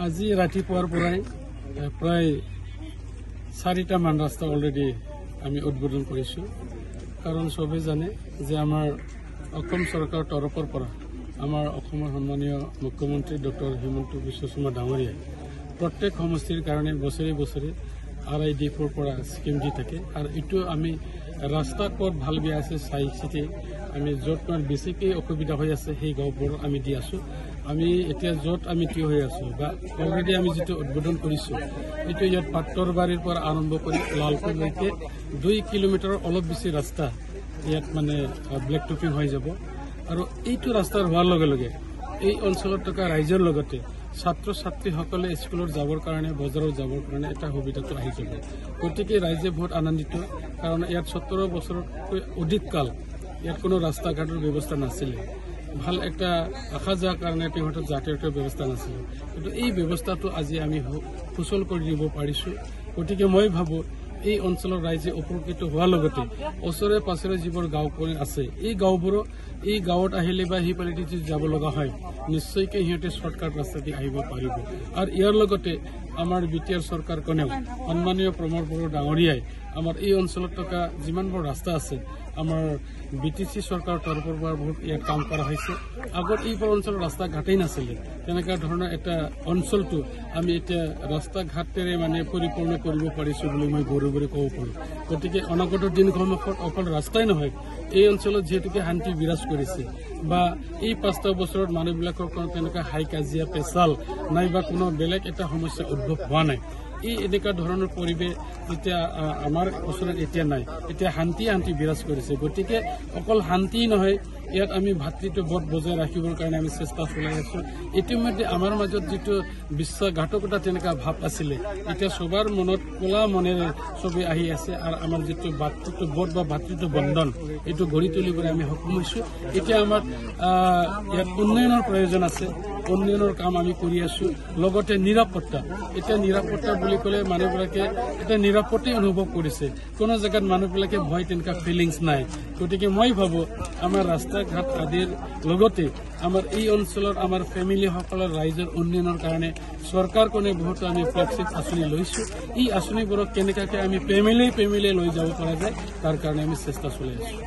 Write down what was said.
আজি ৰাতিপুৱাৰ পৰাই প্ৰায় 4টা মান ৰাস্তা অলৰেডি আমি উদ্বোধন কৰিছোঁ। কাৰণ সবে জানে যে আমাৰ অসম চৰকাৰৰ তৰফৰ পৰা আমাৰ অসমৰ সন্মানীয় মুখ্যমন্ত্ৰী ডক্টৰ হিমন্ত বিশ্ব শৰ্মা ডাঙৰীয়াই প্ৰত্যেক সমষ্টিৰ কাৰণে বছৰে বছৰে RIDFৰ পৰা স্কিম দি থাকে। আৰু এইটো আমি ৰাস্তা ক'ত ভাল বেয়া আছে চাই চিতি আমি য'ত বেছিকৈ অসুবিধা হৈ আছে সেই গাঁওবোৰত আমি দি আছোঁ। আমি এতিয়া য'ত আমি থিয় হৈ আছোঁ বা অলৰেডি আমি যিটো উদ্বোধন কৰিছোঁ এইটো ইয়াত পাটৰবাৰীৰ পৰা আৰম্ভ কৰি লালপুৰলৈকে 2 কিলোমিটাৰৰ অলপ বেছি ৰাস্তা ইয়াত মানে ব্লেক টপিং হৈ যাব। আৰু এইটো ৰাস্তাৰ হোৱাৰ লগে লগে এই অঞ্চলত থকা ৰাইজৰ লগতে ছাত্ৰ ছাত্ৰীসকলে স্কুলত যাবৰ কাৰণে বজাৰত যাবৰ কাৰণে এটা সুবিধাটো আহি যাব। গতিকে ৰাইজে বহুত আনন্দিত, কাৰণ ইয়াত 17 বছৰতকৈ অধিক কাল ইয়াত কোনো ৰাস্তা ঘাটৰ ব্যৱস্থা নাছিলে। ভাল একটা আশা যোৱাৰ কাৰণে তেওঁলোকৰ যাতায়াতৰ ব্যৱস্থা নাছিলে, কিন্তু এই ব্যৱস্থাটো আজি আমি সুচল কৰি দিব পাৰিছোঁ। গতিকে মই ভাবোঁ এই অঞ্চলৰ ৰাইজে উপকৃত হোৱাৰ লগতে ওচৰে পাছৰে যিবোৰ গাঁও আছে এই গাঁৱত আহিলে বা সিফালেদি যদি যাব লগা হয় নিশ্চয়কৈ সিহঁতে শ্বৰ্টকাট ৰাস্তা দি আহিব পাৰিব। আৰু ইয়াৰ লগতে আমাৰ BTR চৰকাৰখনেও সন্মানীয় প্ৰমোদ বড়ো ডাঙৰীয়াই আমাৰ এই অঞ্চলত থকা যিমানবোৰ ৰাস্তা আছে আমাৰ BTC চৰকাৰৰ তৰফৰ পৰা বহুত ইয়াত কাম কৰা হৈছে। আগত এইবোৰ অঞ্চলৰ ৰাস্তা ঘাটেই নাছিলে, তেনেকুৱা ধৰণৰ এটা অঞ্চলটো আমি এতিয়া ৰাস্তা ঘাটেৰে মানে পৰিপূৰ্ণ কৰিব পাৰিছোঁ বুলি মই গৌৰৱেৰে ক'ব পাৰোঁ। গতিকে অনাগত দিনসমূহত অকল ৰাস্তাই নহয়, এই অঞ্চলত যিহেতুকে শান্তি বিৰাজ কৰিছে বা এই 5টা বছৰত মানুহবিলাকৰ কোনো তেনেকুৱা হাই কাজিয়া পেচাল নাইবা কোনো বেলেগ এটা সমস্যা উদ্ভৱ হোৱা নাই। এই এনেকুৱা ধৰণৰ পৰিৱেশ যেতিয়া আমাৰ ওচৰত এতিয়া নাই, এতিয়া শান্তি বিৰাজ কৰিছে। গতিকে অকল শান্তি নহয়, ইয়াত আমি ভাতৃত্ববোধ বজাই ৰাখিবৰ কাৰণে আমি চেষ্টা চলাই আছোঁ। ইতিমধ্যে আমাৰ মাজত যিটো বিশ্বাসঘাতকতা তেনেকুৱা ভাৱ আছিলে এতিয়া সবাৰ মনত ক'লা মনেৰে চবে আহি আছে। আৰু আমাৰ যিটো ভাতৃত্ববোধ বা ভাতৃত্ব বন্ধন এইটো গঢ়ি তুলিবলৈ আমি সক্ষম হৈছোঁ। এতিয়া আমাৰ ইয়াত উন্নয়নৰ প্ৰয়োজন আছে, উন্নয়নৰ কাম আমি কৰি আছোঁ। লগতে নিৰাপত্তা, এতিয়া নিৰাপত্তা বুলি ক'লে মানুহবিলাকে এটা নিৰাপত্তাই অনুভৱ কৰিছে, কোনো জেগাত মানুহবিলাকে ভয় তেনেকুৱা ফিলিংছ নাই। গতিকে মই ভাবোঁ আমাৰ ৰাস্তা ঘাট আদিৰ লগতে আমাৰ এই অঞ্চলৰ আমাৰ ফেমিলিসকলৰ ৰাইজৰ উন্নয়নৰ কাৰণে চৰকাৰখনে বহুতো আমি ফ্লেগশ্বিপ আঁচনি লৈছোঁ। এই আঁচনিবোৰক কেনেকৈ আমি ফেমিলি লৈ যাব পৰা যায় তাৰ কাৰণে আমি চেষ্টা চলাই আছোঁ।